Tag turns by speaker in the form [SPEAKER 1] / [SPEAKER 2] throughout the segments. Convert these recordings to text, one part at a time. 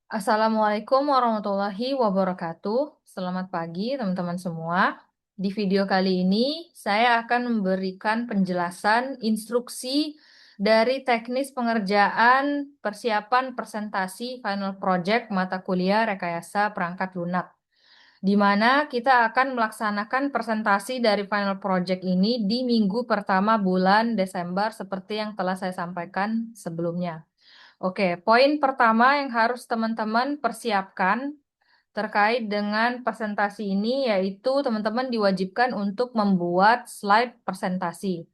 [SPEAKER 1] Assalamualaikum warahmatullahi wabarakatuh. Selamat pagi, teman-teman semua. Di video kali ini, saya akan memberikan penjelasan instruksi dari teknis pengerjaan persiapan presentasi final project mata kuliah rekayasa perangkat lunak, di mana kita akan melaksanakan presentasi dari final project ini di minggu pertama bulan Desember seperti yang telah saya sampaikan sebelumnya. Oke, poin pertama yang harus teman-teman persiapkan terkait dengan presentasi ini yaitu teman-teman diwajibkan untuk membuat slide presentasi.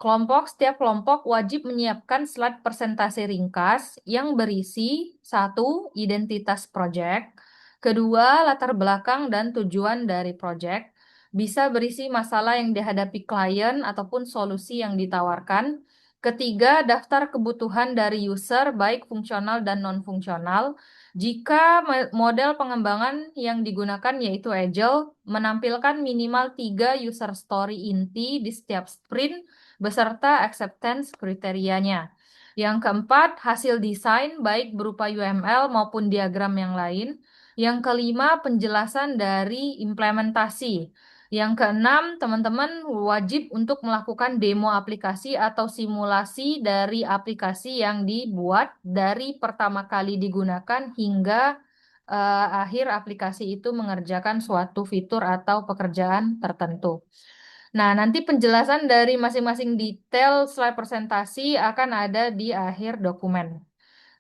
[SPEAKER 1] Setiap kelompok wajib menyiapkan slide presentasi ringkas yang berisi: satu, identitas proyek; kedua, latar belakang dan tujuan dari proyek; bisa berisi masalah yang dihadapi klien ataupun solusi yang ditawarkan; ketiga, daftar kebutuhan dari user baik fungsional dan non-fungsional. Jika model pengembangan yang digunakan yaitu Agile, menampilkan minimal 3 user story inti di setiap sprint beserta acceptance kriterianya. Yang keempat, hasil desain baik berupa UML maupun diagram yang lain. Yang kelima, penjelasan dari implementasi. Yang keenam, teman-teman wajib untuk melakukan demo aplikasi atau simulasi dari aplikasi yang dibuat dari pertama kali digunakan hingga akhir aplikasi itu mengerjakan suatu fitur atau pekerjaan tertentu. Nah, nanti penjelasan dari masing-masing detail slide presentasi akan ada di akhir dokumen.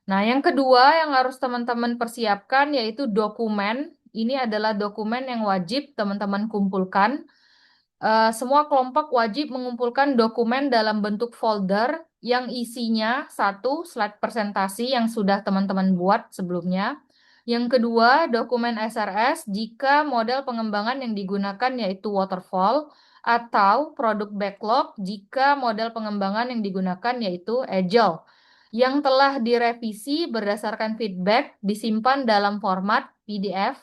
[SPEAKER 1] Nah, yang kedua yang harus teman-teman persiapkan yaitu dokumen. Ini adalah dokumen yang wajib teman-teman kumpulkan. Semua kelompok wajib mengumpulkan dokumen dalam bentuk folder yang isinya: satu, slide presentasi yang sudah teman-teman buat sebelumnya. Yang kedua, dokumen SRS jika model pengembangan yang digunakan yaitu waterfall, atau produk backlog jika model pengembangan yang digunakan yaitu Agile, yang telah direvisi berdasarkan feedback, disimpan dalam format PDF.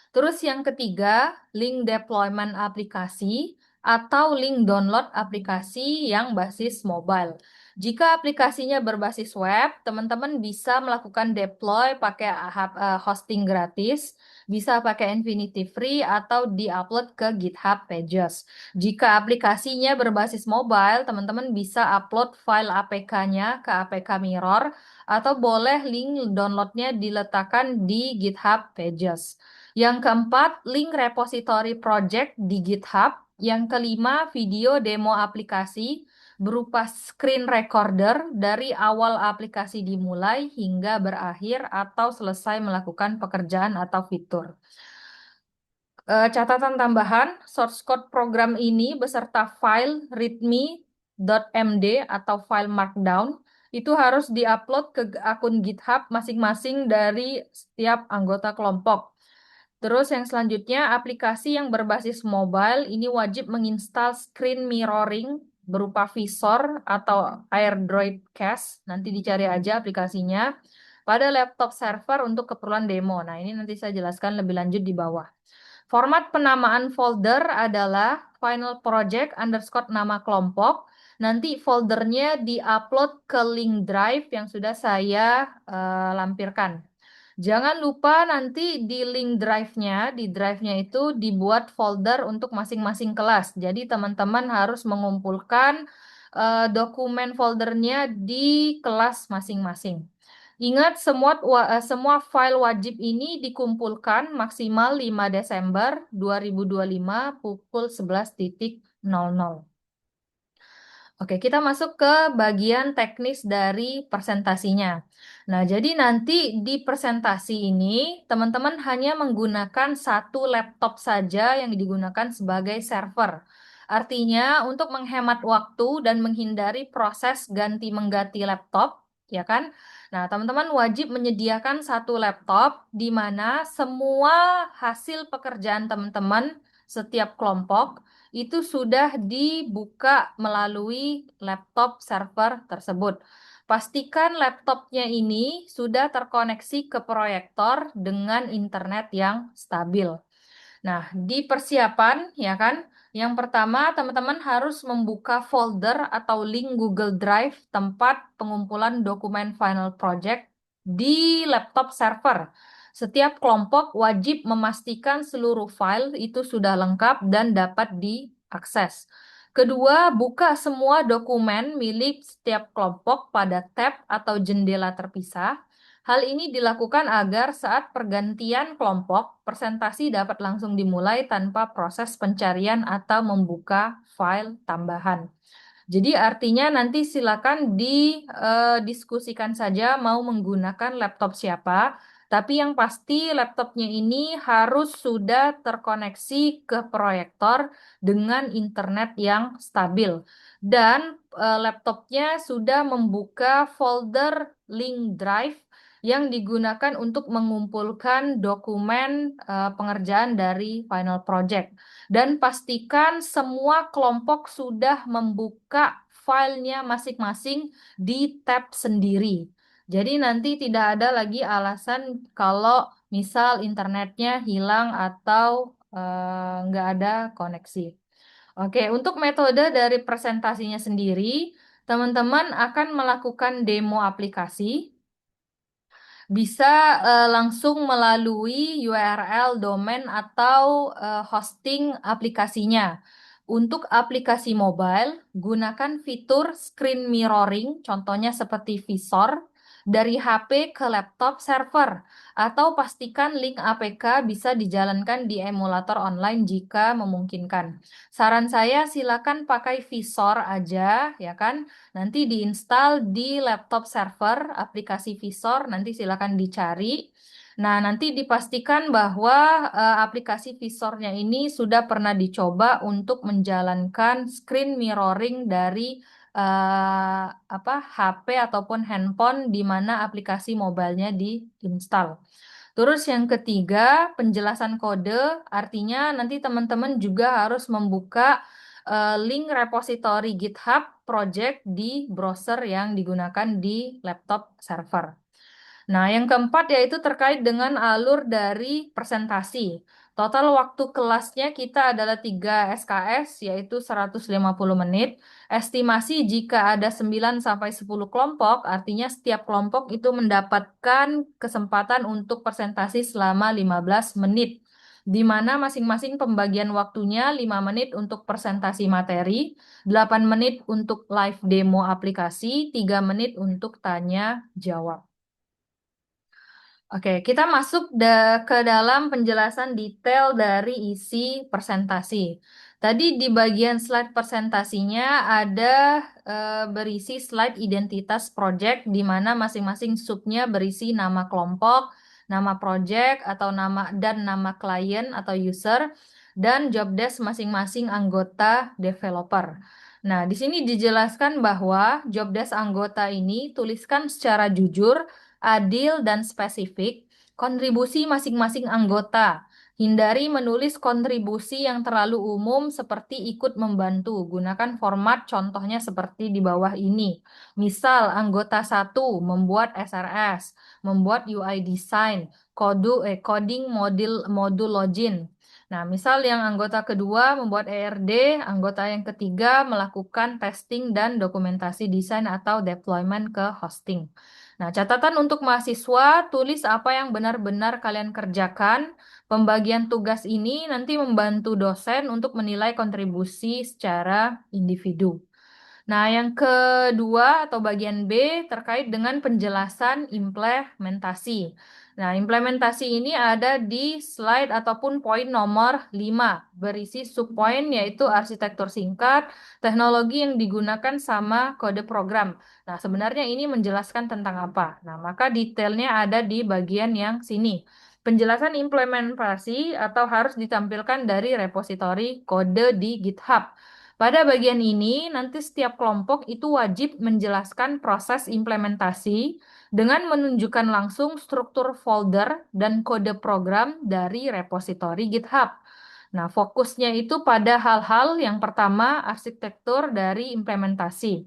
[SPEAKER 1] Terus yang ketiga, link deployment aplikasi atau link download aplikasi yang basis mobile. Jika aplikasinya berbasis web, teman-teman bisa melakukan deploy pakai hosting gratis, bisa pakai Infinity Free atau diupload ke GitHub Pages. Jika aplikasinya berbasis mobile, teman-teman bisa upload file APK-nya ke APK Mirror atau boleh link downloadnya diletakkan di GitHub Pages. Yang keempat, link repository project di GitHub. Yang kelima, video demo aplikasi berupa screen recorder dari awal aplikasi dimulai hingga berakhir atau selesai melakukan pekerjaan atau fitur. Catatan tambahan, source code program ini beserta file readme.md atau file markdown itu harus diupload ke akun GitHub masing-masing dari setiap anggota kelompok. Terus yang selanjutnya, aplikasi yang berbasis mobile ini wajib menginstal screen mirroring berupa Visor atau AirDroid Cache. Nanti dicari aja aplikasinya pada laptop server untuk keperluan demo. Nah, ini nanti saya jelaskan lebih lanjut di bawah. Format penamaan folder adalah final project underscore nama kelompok. Nanti foldernya diupload ke link drive yang sudah saya lampirkan. Jangan lupa nanti di link drive-nya itu dibuat folder untuk masing-masing kelas. Jadi teman-teman harus mengumpulkan dokumen foldernya di kelas masing-masing. Ingat, semua file wajib ini dikumpulkan maksimal 5 Desember 2025 pukul 11.00. Oke, kita masuk ke bagian teknis dari presentasinya. Nah, jadi nanti di presentasi ini, teman-teman hanya menggunakan satu laptop saja yang digunakan sebagai server. Artinya, untuk menghemat waktu dan menghindari proses ganti-mengganti laptop, ya kan? Nah, teman-teman wajib menyediakan satu laptop di mana semua hasil pekerjaan teman-teman setiap kelompok itu sudah dibuka melalui laptop server tersebut. Pastikan laptopnya ini sudah terkoneksi ke proyektor dengan internet yang stabil. Nah, di persiapan, ya kan, yang pertama teman-teman harus membuka folder atau link Google Drive tempat pengumpulan dokumen final project di laptop server. Setiap kelompok wajib memastikan seluruh file itu sudah lengkap dan dapat diakses. Kedua, buka semua dokumen milik setiap kelompok pada tab atau jendela terpisah. Hal ini dilakukan agar saat pergantian kelompok, presentasi dapat langsung dimulai tanpa proses pencarian atau membuka file tambahan. Jadi artinya nanti silakan didiskusikan saja mau menggunakan laptop siapa, tapi yang pasti laptopnya ini harus sudah terkoneksi ke proyektor dengan internet yang stabil. Dan laptopnya sudah membuka folder link drive yang digunakan untuk mengumpulkan dokumen pengerjaan dari final project. Dan pastikan semua kelompok sudah membuka filenya masing-masing di tab sendiri. Jadi nanti tidak ada lagi alasan kalau misal internetnya hilang atau nggak ada koneksi. Oke, untuk metode dari presentasinya sendiri, teman-teman akan melakukan demo aplikasi. Bisa langsung melalui URL domain atau hosting aplikasinya. Untuk aplikasi mobile, gunakan fitur screen mirroring, contohnya seperti Visor, dari HP ke laptop server, atau pastikan link APK bisa dijalankan di emulator online jika memungkinkan. Saran saya silakan pakai Visor aja, ya kan? Nanti diinstal di laptop server aplikasi Visor, nanti silakan dicari. Nah, nanti dipastikan bahwa aplikasi Visornya ini sudah pernah dicoba untuk menjalankan screen mirroring dari HP ataupun handphone di mana aplikasi mobilenya diinstal. Terus yang ketiga, penjelasan kode, artinya nanti teman-teman juga harus membuka link repository GitHub project di browser yang digunakan di laptop server. Nah, yang keempat yaitu terkait dengan alur dari presentasi. Total waktu kelasnya kita adalah 3 SKS, yaitu 150 menit. Estimasi jika ada 9 sampai 10 kelompok, artinya setiap kelompok itu mendapatkan kesempatan untuk presentasi selama 15 menit. Di mana masing-masing pembagian waktunya 5 menit untuk presentasi materi, 8 menit untuk live demo aplikasi, 3 menit untuk tanya jawab. Oke, kita masuk ke dalam penjelasan detail dari isi presentasi. Tadi di bagian slide presentasinya ada berisi slide identitas project di mana masing-masing subnya berisi nama kelompok, nama project atau nama klien atau user dan job desk masing-masing anggota developer. Nah, di sini dijelaskan bahwa job desk anggota ini tuliskan secara jujur, adil dan spesifik, kontribusi masing-masing anggota. Hindari menulis kontribusi yang terlalu umum seperti ikut membantu. Gunakan format contohnya seperti di bawah ini. Misal, anggota 1 membuat SRS, membuat UI design, coding modul login. Nah, misal yang anggota kedua membuat ERD, anggota yang ketiga melakukan testing dan dokumentasi desain atau deployment ke hosting. Nah, catatan untuk mahasiswa, tulis apa yang benar-benar kalian kerjakan. Pembagian tugas ini nanti membantu dosen untuk menilai kontribusi secara individu. Nah, yang kedua atau bagian B terkait dengan penjelasan implementasi. Nah, implementasi ini ada di slide ataupun poin nomor 5, berisi subpoin yaitu arsitektur singkat, teknologi yang digunakan sama kode program. Nah, sebenarnya ini menjelaskan tentang apa? Nah, maka detailnya ada di bagian yang sini. Penjelasan implementasi atau harus ditampilkan dari repositori kode di GitHub. Pada bagian ini, nanti setiap kelompok itu wajib menjelaskan proses implementasi dengan menunjukkan langsung struktur folder dan kode program dari repositori GitHub. Nah, fokusnya itu pada hal-hal yang pertama, arsitektur dari implementasi.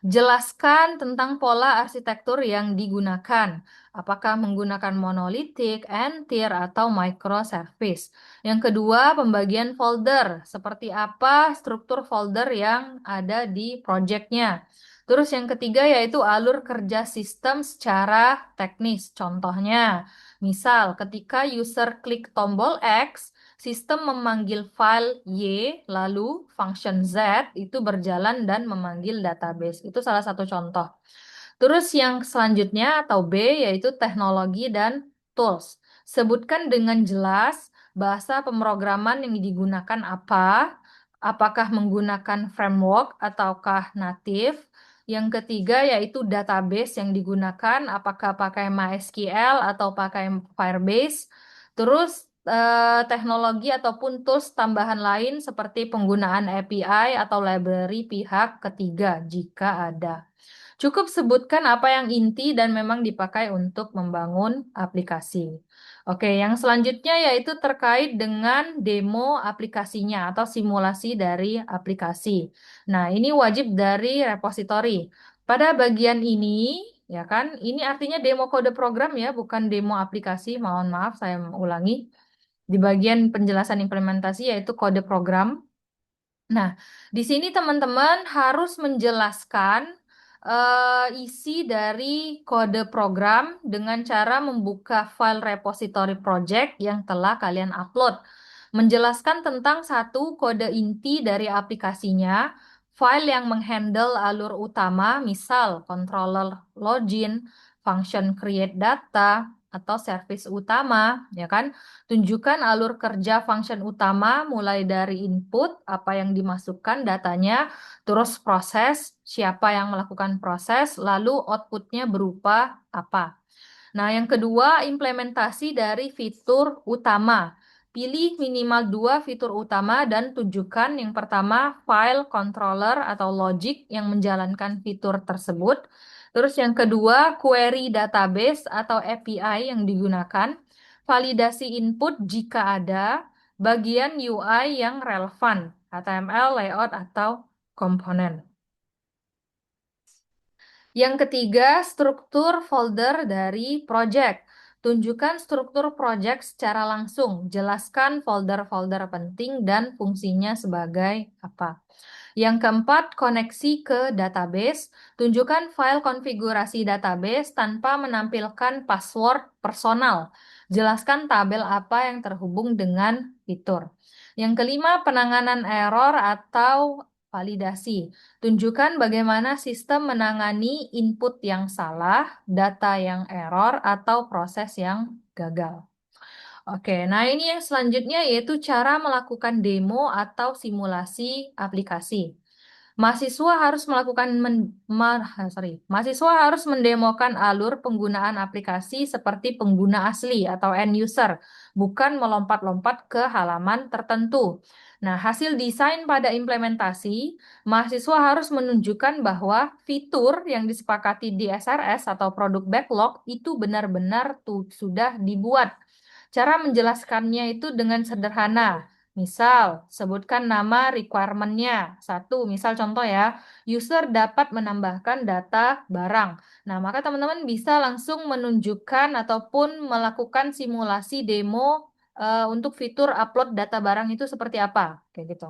[SPEAKER 1] Jelaskan tentang pola arsitektur yang digunakan. Apakah menggunakan monolitik, n-tier, atau microservice. Yang kedua, pembagian folder. Seperti apa struktur folder yang ada di projectnya. Terus yang ketiga yaitu alur kerja sistem secara teknis. Contohnya, misal ketika user klik tombol X, sistem memanggil file Y, lalu function Z itu berjalan dan memanggil database. Itu salah satu contoh. Terus yang selanjutnya atau B yaitu teknologi dan tools. Sebutkan dengan jelas bahasa pemrograman yang digunakan apa, apakah menggunakan framework ataukah native. Yang ketiga yaitu database yang digunakan, apakah pakai MySQL atau pakai Firebase. Terus teknologi ataupun tools tambahan lain seperti penggunaan API atau library pihak ketiga jika ada. Cukup sebutkan apa yang inti dan memang dipakai untuk membangun aplikasi. Oke, yang selanjutnya yaitu terkait dengan demo aplikasinya atau simulasi dari aplikasi. Nah, ini wajib dari repositori. Pada bagian ini, ya kan, ini artinya demo kode program ya, bukan demo aplikasi. Mohon maaf, saya ulangi. Di bagian penjelasan implementasi yaitu kode program. Nah, di sini teman-teman harus menjelaskan isi dari kode program dengan cara membuka file repository project yang telah kalian upload. Menjelaskan tentang satu kode inti dari aplikasinya, file yang menghandle alur utama, misal controller login, function create data, atau service utama, ya kan? Tunjukkan alur kerja function utama mulai dari input, apa yang dimasukkan datanya, terus proses, siapa yang melakukan proses, lalu outputnya berupa apa. Nah, yang kedua, implementasi dari fitur utama. Pilih minimal 2 fitur utama dan tunjukkan yang pertama file controller atau logic yang menjalankan fitur tersebut. Terus yang kedua, query database atau API yang digunakan. Validasi input jika ada, bagian UI yang relevan, HTML, layout, atau komponen. Yang ketiga, struktur folder dari project. Tunjukkan struktur project secara langsung. Jelaskan folder-folder penting dan fungsinya sebagai apa. Yang keempat, koneksi ke database. Tunjukkan file konfigurasi database tanpa menampilkan password personal. Jelaskan tabel apa yang terhubung dengan fitur. Yang kelima, penanganan error atau validasi. Tunjukkan bagaimana sistem menangani input yang salah, data yang error, atau proses yang gagal. Oke, nah ini yang selanjutnya yaitu cara melakukan demo atau simulasi aplikasi. Mahasiswa harus mahasiswa harus mendemokan alur penggunaan aplikasi seperti pengguna asli atau end user, bukan melompat-lompat ke halaman tertentu. Nah, hasil desain pada implementasi, mahasiswa harus menunjukkan bahwa fitur yang disepakati di SRS atau produk backlog itu benar-benar sudah dibuat. Cara menjelaskannya itu dengan sederhana. Misal, sebutkan nama requirement-nya. Satu, misal contoh ya, user dapat menambahkan data barang. Nah, maka teman-teman bisa langsung menunjukkan ataupun melakukan simulasi demo untuk fitur upload data barang itu seperti apa. Kayak gitu.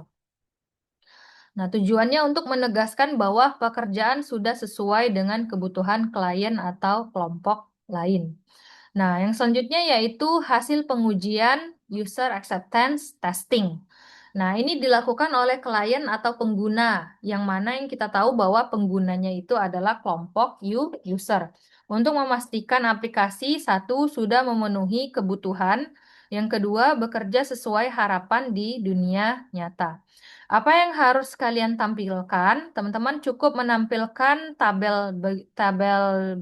[SPEAKER 1] Nah, tujuannya untuk menegaskan bahwa pekerjaan sudah sesuai dengan kebutuhan klien atau kelompok lain. Nah, yang selanjutnya yaitu hasil pengujian user acceptance testing. Nah, ini dilakukan oleh klien atau pengguna, yang mana yang kita tahu bahwa penggunanya itu adalah kelompok user. Untuk memastikan aplikasi satu sudah memenuhi kebutuhan, yang kedua bekerja sesuai harapan di dunia nyata. Apa yang harus kalian tampilkan? Teman-teman cukup menampilkan tabel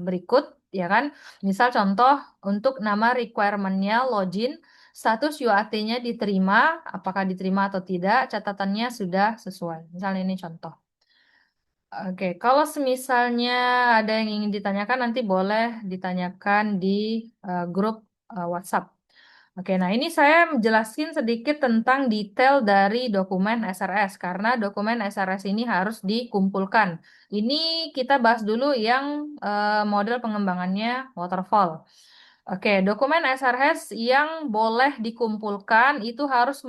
[SPEAKER 1] berikut, ya kan? Misal contoh untuk nama requirement-nya login, status UAT-nya diterima, apakah diterima atau tidak, catatannya sudah sesuai. Misalnya ini contoh. Oke, kalau semisalnya ada yang ingin ditanyakan, nanti boleh ditanyakan di grup WhatsApp. Oke, nah ini saya menjelaskan sedikit tentang detail dari dokumen SRS, karena dokumen SRS ini harus dikumpulkan. Ini kita bahas dulu yang model pengembangannya waterfall. Oke, dokumen SRS yang boleh dikumpulkan itu harus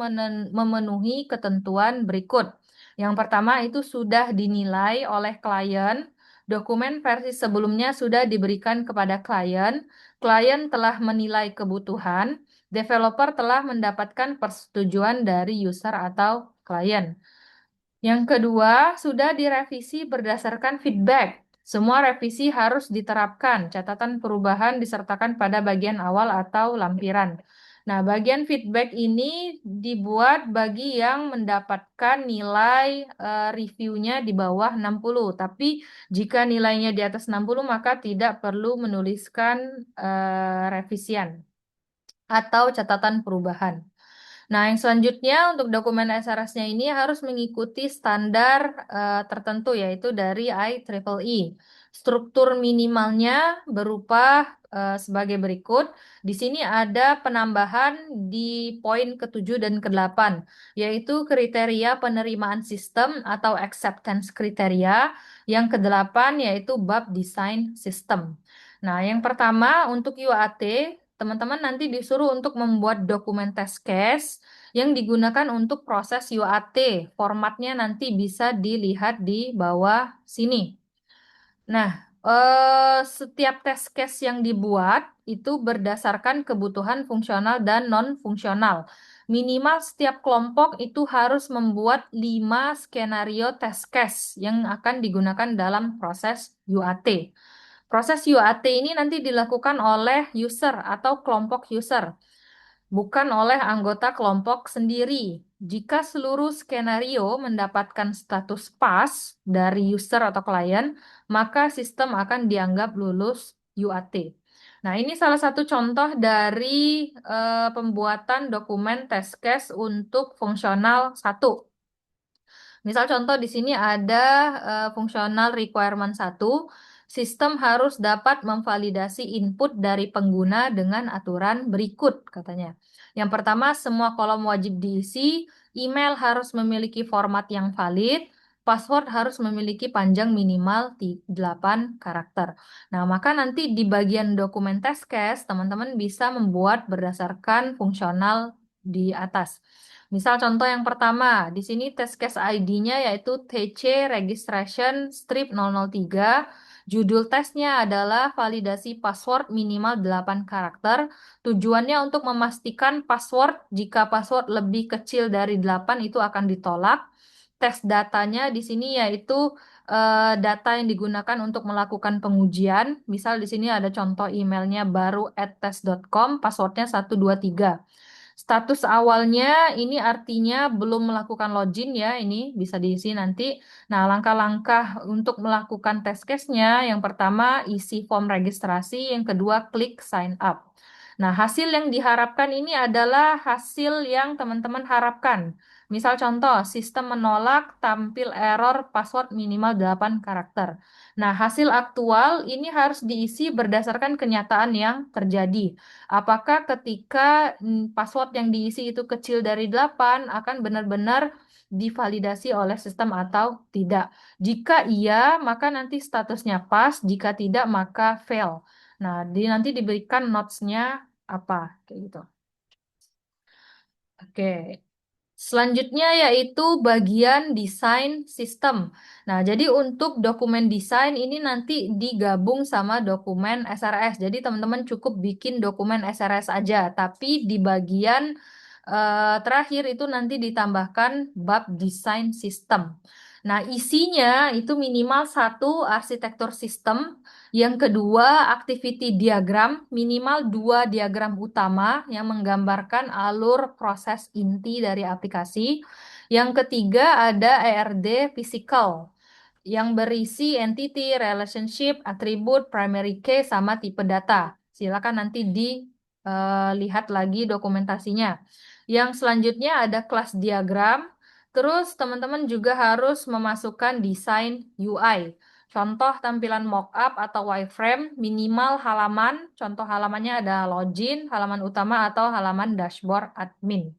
[SPEAKER 1] memenuhi ketentuan berikut. Yang pertama itu sudah dinilai oleh klien, Dokumen versi sebelumnya sudah diberikan kepada klien, klien telah menilai kebutuhan, developer telah mendapatkan persetujuan dari user atau klien. Yang kedua, sudah direvisi berdasarkan feedback. Semua revisi harus diterapkan. Catatan perubahan disertakan pada bagian awal atau lampiran. Nah, bagian feedback ini dibuat bagi yang mendapatkan nilai reviewnya di bawah 60. Tapi jika nilainya di atas 60, maka tidak perlu menuliskan revisian atau catatan perubahan. Nah, yang selanjutnya untuk dokumen SRS-nya ini harus mengikuti standar tertentu yaitu dari IEEE. Struktur minimalnya berupa sebagai berikut. Di sini ada penambahan di poin ke-7 dan ke-8, yaitu kriteria penerimaan sistem atau acceptance kriteria. Yang ke-8 yaitu bab design system. Nah, yang pertama untuk UAT, teman-teman nanti disuruh untuk membuat dokumen test case yang digunakan untuk proses UAT. Formatnya nanti bisa dilihat di bawah sini. Nah, setiap test case yang dibuat itu berdasarkan kebutuhan fungsional dan non-fungsional. Minimal setiap kelompok itu harus membuat 5 skenario test case yang akan digunakan dalam proses UAT. Proses UAT ini nanti dilakukan oleh user atau kelompok user, bukan oleh anggota kelompok sendiri. Jika seluruh skenario mendapatkan status pass dari user atau klien, maka sistem akan dianggap lulus UAT. Nah, ini salah satu contoh dari pembuatan dokumen test case untuk fungsional 1. Misal contoh di sini ada fungsional requirement 1, sistem harus dapat memvalidasi input dari pengguna dengan aturan berikut katanya. Yang pertama, semua kolom wajib diisi, email harus memiliki format yang valid, password harus memiliki panjang minimal 8 karakter. Nah, maka nanti di bagian dokumen test case, teman-teman bisa membuat berdasarkan fungsional di atas. Misal contoh yang pertama, di sini test case ID-nya yaitu TC Registration Strip 003. Judul tesnya adalah validasi password minimal 8 karakter. Tujuannya untuk memastikan password, jika password lebih kecil dari 8 itu akan ditolak. Tes datanya di sini yaitu data yang digunakan untuk melakukan pengujian. Misal di sini ada contoh emailnya baru@test.com, passwordnya 123. Status awalnya ini artinya belum melakukan login ya, ini bisa diisi nanti. Nah, langkah-langkah untuk melakukan test case-nya, yang pertama isi form registrasi, yang kedua klik sign up. Nah, hasil yang diharapkan ini adalah hasil yang teman-teman harapkan. Misal contoh, sistem menolak tampil error password minimal 8 karakter. Nah, hasil aktual ini harus diisi berdasarkan kenyataan yang terjadi. Apakah ketika password yang diisi itu kecil dari 8 akan benar-benar divalidasi oleh sistem atau tidak? Jika iya, maka nanti statusnya pas, jika tidak maka fail. Nah, nanti diberikan notes-nya apa kayak gitu. Oke. Selanjutnya yaitu bagian desain sistem. Nah, jadi untuk dokumen desain ini nanti digabung sama dokumen SRS. Jadi teman-teman cukup bikin dokumen SRS aja, tapi di bagian terakhir itu nanti ditambahkan bab desain sistem. Nah, isinya itu minimal 1 arsitektur sistem, yang kedua activity diagram, minimal 2 diagram utama yang menggambarkan alur proses inti dari aplikasi. Yang ketiga ada ERD physical yang berisi entity, relationship, atribut, primary key, sama tipe data. Silakan nanti dilihat lagi dokumentasinya. Yang selanjutnya ada kelas diagram. Terus teman-teman juga harus memasukkan desain UI. Contoh tampilan mockup atau wireframe, minimal halaman. Contoh halamannya ada login, halaman utama, atau halaman dashboard admin.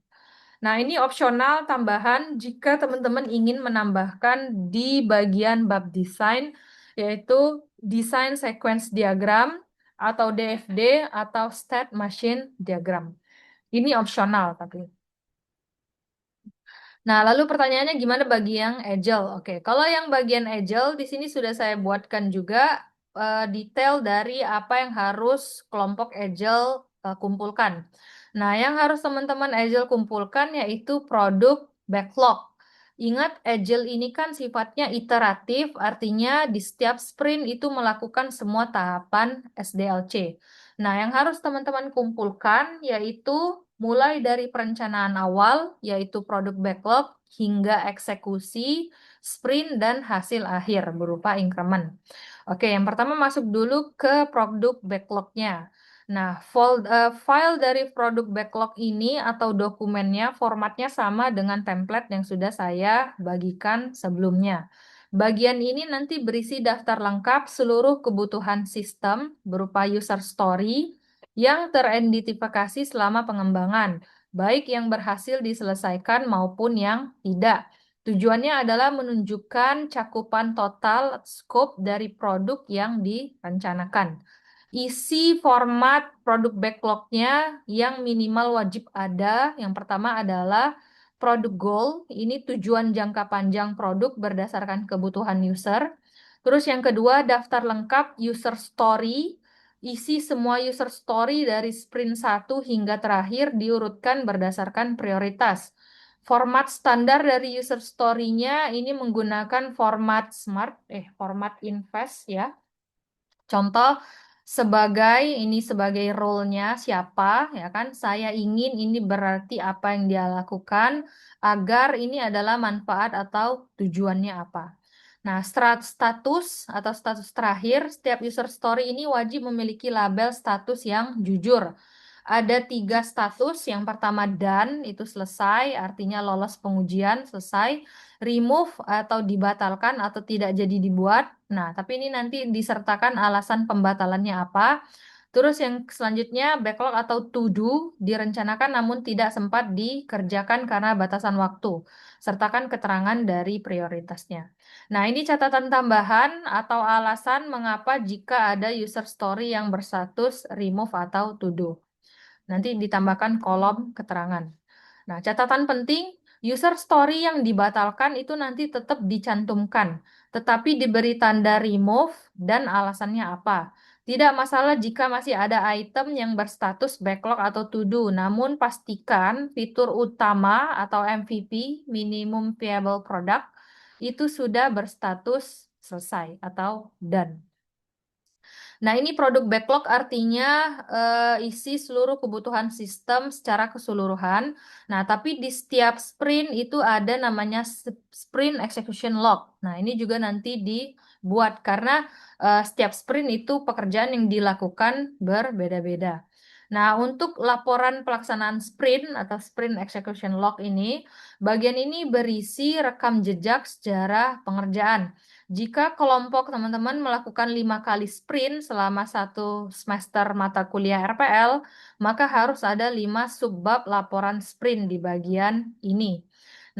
[SPEAKER 1] Nah, ini opsional tambahan jika teman-teman ingin menambahkan di bagian bab desain, yaitu desain sequence diagram atau DFD atau state machine diagram. Ini opsional tapi. Nah, lalu pertanyaannya gimana bagi yang agile? Oke, kalau yang bagian agile di sini sudah saya buatkan juga detail dari apa yang harus kelompok agile kumpulkan. Nah, yang harus teman-teman agile kumpulkan yaitu produk backlog. Ingat, agile ini kan sifatnya iteratif, artinya di setiap sprint itu melakukan semua tahapan SDLC. Nah, yang harus teman-teman kumpulkan yaitu mulai dari perencanaan awal, yaitu produk backlog, hingga eksekusi, sprint, dan hasil akhir berupa increment. Oke, yang pertama masuk dulu ke produk backlog-nya. Nah, file dari produk backlog ini atau dokumennya formatnya sama dengan template yang sudah saya bagikan sebelumnya. Bagian ini nanti berisi daftar lengkap seluruh kebutuhan sistem berupa user story yang teridentifikasi selama pengembangan, baik yang berhasil diselesaikan maupun yang tidak. Tujuannya adalah menunjukkan cakupan total scope dari produk yang direncanakan. Isi format produk backlog-nya yang minimal wajib ada. Yang pertama adalah produk goal. Ini tujuan jangka panjang produk berdasarkan kebutuhan user. Terus yang kedua, daftar lengkap user story. Isi semua user story dari sprint 1 hingga terakhir diurutkan berdasarkan prioritas. Format standar dari user story-nya ini menggunakan format format invest ya. Contoh sebagai role-nya siapa ya kan? Saya ingin ini berarti apa yang dia lakukan agar ini adalah manfaat atau tujuannya apa. Nah, status atau status terakhir, setiap user story ini wajib memiliki label status yang jujur. Ada 3 status. Yang pertama done, itu selesai, artinya lolos pengujian, selesai. Remove atau dibatalkan atau tidak jadi dibuat. Nah, tapi ini nanti disertakan alasan pembatalannya apa. Terus yang selanjutnya backlog atau to do direncanakan namun tidak sempat dikerjakan karena batasan waktu. Sertakan keterangan dari prioritasnya. Nah, ini catatan tambahan atau alasan mengapa jika ada user story yang berstatus remove atau to do. Nanti ditambahkan kolom keterangan. Nah, catatan penting, user story yang dibatalkan itu nanti tetap dicantumkan, tetapi diberi tanda remove dan alasannya apa. Tidak masalah jika masih ada item yang berstatus backlog atau to do, namun pastikan fitur utama atau MVP, minimum viable product, itu sudah berstatus selesai atau done. Nah, ini produk backlog artinya isi seluruh kebutuhan sistem secara keseluruhan. Nah, tapi di setiap sprint itu ada namanya sprint execution log. Nah, ini juga nanti dibuat karena setiap sprint itu pekerjaan yang dilakukan berbeda-beda. Nah, untuk laporan pelaksanaan sprint atau sprint execution log ini, bagian ini berisi rekam jejak sejarah pengerjaan. Jika kelompok teman-teman melakukan 5 kali sprint selama 1 semester mata kuliah RPL, maka harus ada 5 subbab laporan sprint di bagian ini.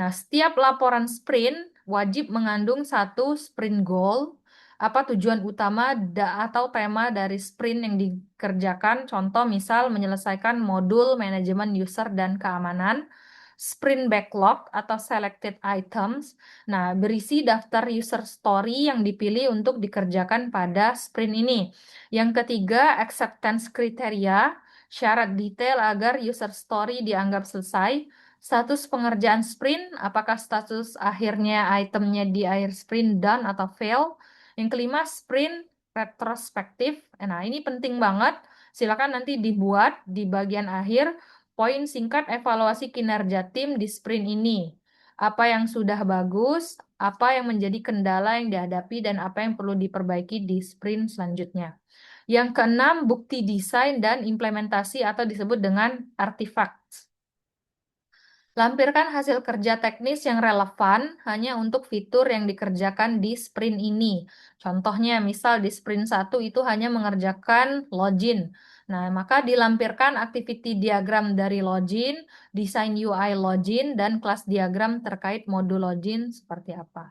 [SPEAKER 1] Nah, setiap laporan sprint wajib mengandung 1 sprint goal, apa tujuan utama atau tema dari sprint yang dikerjakan, contoh misal menyelesaikan modul manajemen user dan keamanan, sprint backlog atau selected items. Nah, berisi daftar user story yang dipilih untuk dikerjakan pada sprint ini. Yang ketiga, acceptance kriteria, syarat detail agar user story dianggap selesai. Status pengerjaan sprint, apakah status akhirnya itemnya di akhir sprint done atau fail. Yang kelima, sprint retrospektif. Nah, ini penting banget. Silakan nanti dibuat di bagian akhir poin singkat evaluasi kinerja tim di sprint ini. Apa yang sudah bagus, apa yang menjadi kendala yang dihadapi, dan apa yang perlu diperbaiki di sprint selanjutnya. Yang keenam, bukti desain dan implementasi atau disebut dengan artifacts. Lampirkan hasil kerja teknis yang relevan hanya untuk fitur yang dikerjakan di sprint ini. Contohnya, misal di sprint 1 itu hanya mengerjakan login. Nah, maka dilampirkan activity diagram dari login, desain UI login, dan kelas diagram terkait modul login seperti apa.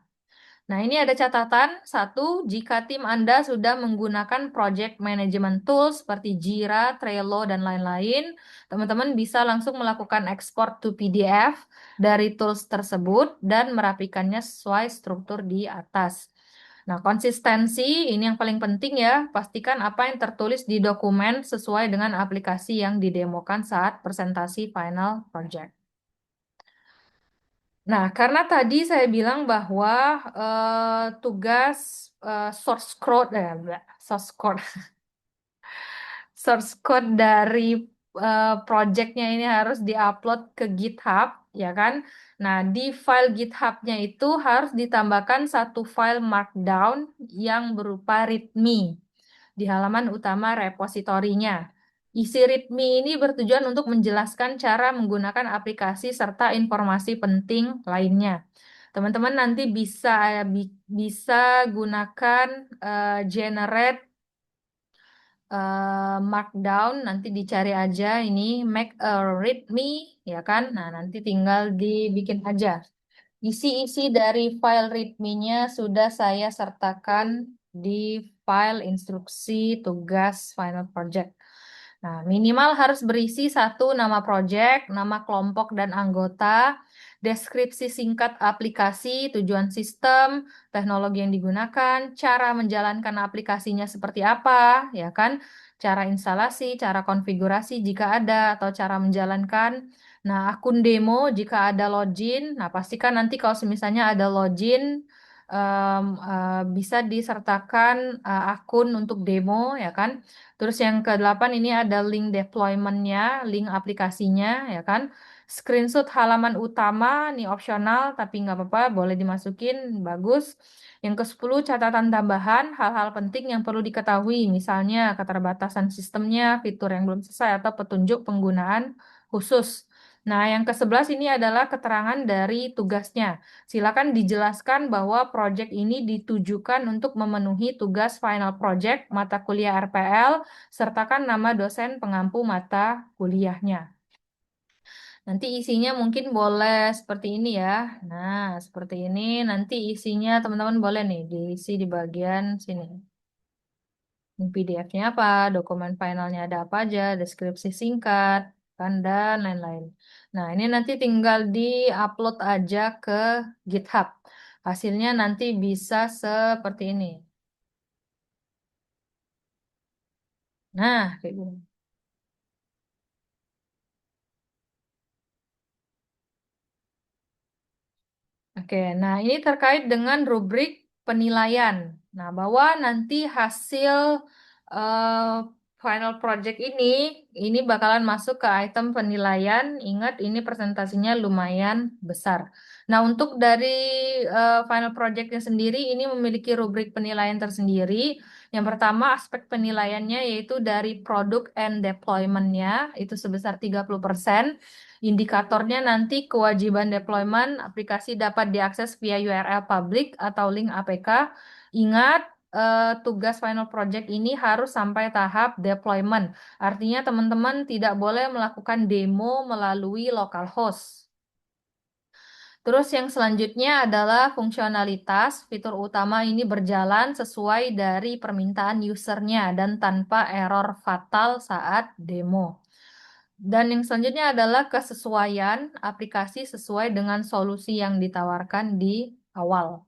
[SPEAKER 1] Nah, ini ada catatan. Satu, jika tim Anda sudah menggunakan project management tools seperti Jira, Trello, dan lain-lain, teman-teman bisa langsung melakukan export to PDF dari tools tersebut dan merapikannya sesuai struktur di atas. Nah, konsistensi ini yang paling penting ya. Pastikan apa yang tertulis di dokumen sesuai dengan aplikasi yang didemokan saat presentasi final project. Nah, karena tadi saya bilang bahwa tugas source code, source code, source code dari projectnya ini harus diupload ke GitHub, ya kan? Nah, di file GitHub-nya itu harus ditambahkan satu file Markdown yang berupa README di halaman utama repositorinya. Isi README ini bertujuan untuk menjelaskan cara menggunakan aplikasi serta informasi penting lainnya. Teman-teman nanti bisa gunakan generate Markdown, nanti dicari aja ini make a readme, ya kan? Nah, nanti tinggal dibikin aja. Isi-isi dari file readme-nya sudah saya sertakan di file instruksi tugas final project. Nah, minimal harus berisi satu nama project, nama kelompok dan anggota, deskripsi singkat aplikasi, tujuan sistem, teknologi yang digunakan, cara menjalankan aplikasinya seperti apa, ya kan? Cara instalasi, cara konfigurasi jika ada, atau cara menjalankan. Nah, akun demo jika ada login. Nah, pastikan nanti kalau misalnya ada login, bisa disertakan akun untuk demo, ya kan? Terus yang ke-8 ini ada link deployment-nya, link aplikasinya, ya kan? Screenshot halaman utama, ini opsional, tapi nggak apa-apa, boleh dimasukin, bagus. Yang ke-10, catatan tambahan, hal-hal penting yang perlu diketahui, misalnya keterbatasan sistemnya, fitur yang belum selesai, atau petunjuk penggunaan khusus. Nah, yang ke-11 ini adalah keterangan dari tugasnya. Silakan dijelaskan bahwa proyek ini ditujukan untuk memenuhi tugas final project mata kuliah RPL, sertakan nama dosen pengampu mata kuliahnya. Nanti isinya mungkin boleh seperti ini ya. Nah, seperti ini. Nanti isinya teman-teman boleh nih diisi di bagian sini. PDF-nya apa, dokumen finalnya ada apa aja, deskripsi singkat, kan, dan lain-lain. Nah, ini nanti tinggal di-upload aja ke GitHub. Hasilnya nanti bisa seperti ini. Nah, kayak gini. Oke, nah ini terkait dengan rubrik penilaian. Nah, bahwa nanti hasil eh, final project ini bakalan masuk ke item penilaian. Ingat, ini presentasinya lumayan besar. Nah, untuk dari final projectnya sendiri, ini memiliki rubrik penilaian tersendiri. Yang pertama, aspek penilaiannya yaitu dari product and deployment-nya, itu sebesar 30%. Indikatornya nanti kewajiban deployment, aplikasi dapat diakses via URL publik atau link APK. Ingat, tugas final project ini harus sampai tahap deployment. Artinya teman-teman tidak boleh melakukan demo melalui localhost. Terus yang selanjutnya adalah fungsionalitas. Fitur utama ini berjalan sesuai dari permintaan usernya dan tanpa error fatal saat demo. Dan yang selanjutnya adalah kesesuaian aplikasi sesuai dengan solusi yang ditawarkan di awal.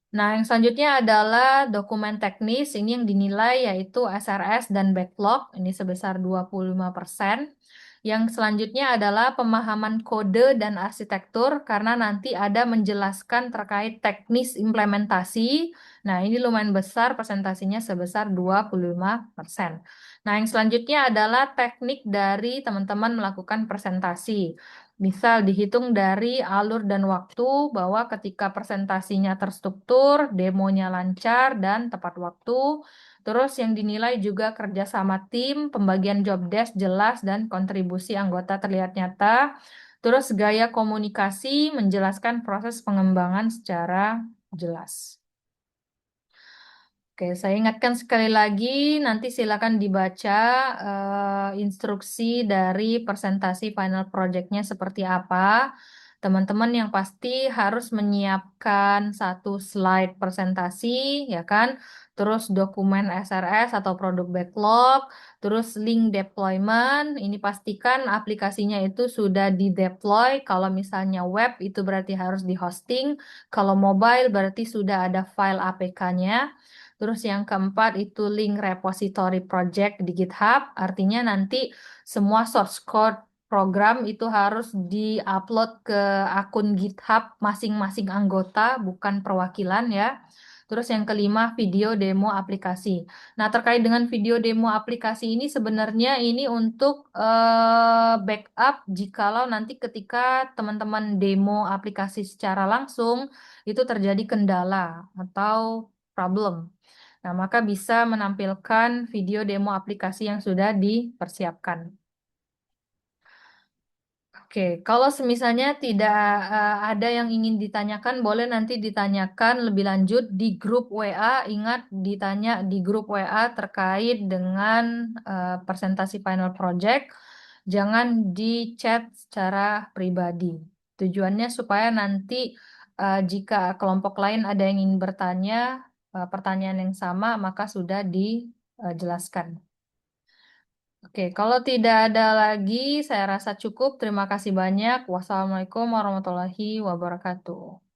[SPEAKER 1] Nah, yang selanjutnya adalah dokumen teknis. Ini yang dinilai yaitu SRS dan backlog. Ini sebesar 25%. Yang selanjutnya adalah pemahaman kode dan arsitektur karena nanti ada menjelaskan terkait teknis implementasi. Nah, ini lumayan besar presentasinya sebesar 25%. Nah, yang selanjutnya adalah teknik dari teman-teman melakukan presentasi. Misal dihitung dari alur dan waktu bahwa ketika presentasinya terstruktur, demonya lancar dan tepat waktu. Terus yang dinilai juga kerjasama tim, pembagian job desk jelas dan kontribusi anggota terlihat nyata. Terus gaya komunikasi menjelaskan proses pengembangan secara jelas. Oke, saya ingatkan sekali lagi, nanti silakan dibaca instruksi dari presentasi final project-nya seperti apa. Teman-teman yang pasti harus menyiapkan satu slide presentasi, ya kan? Terus dokumen SRS atau produk backlog, terus link deployment. Ini pastikan aplikasinya itu sudah di-deploy. Kalau misalnya web itu berarti harus di-hosting. Kalau mobile berarti sudah ada file APK-nya. Terus yang keempat itu link repository project di GitHub. Artinya nanti semua source code program itu harus di-upload ke akun GitHub masing-masing anggota, bukan perwakilan ya. Terus yang kelima, video demo aplikasi. Nah, terkait dengan video demo aplikasi ini sebenarnya ini untuk backup jikalau nanti ketika teman-teman demo aplikasi secara langsung itu terjadi kendala atau problem. Nah, maka bisa menampilkan video demo aplikasi yang sudah dipersiapkan. Oke, kalau semisalnya tidak ada yang ingin ditanyakan, boleh nanti ditanyakan lebih lanjut di grup WA. Ingat, ditanya di grup WA terkait dengan presentasi final project. Jangan di chat secara pribadi. Tujuannya supaya nanti jika kelompok lain ada yang ingin bertanya, pertanyaan yang sama, maka sudah dijelaskan. Oke, kalau tidak ada lagi, saya rasa cukup. Terima kasih banyak. Wassalamualaikum warahmatullahi wabarakatuh.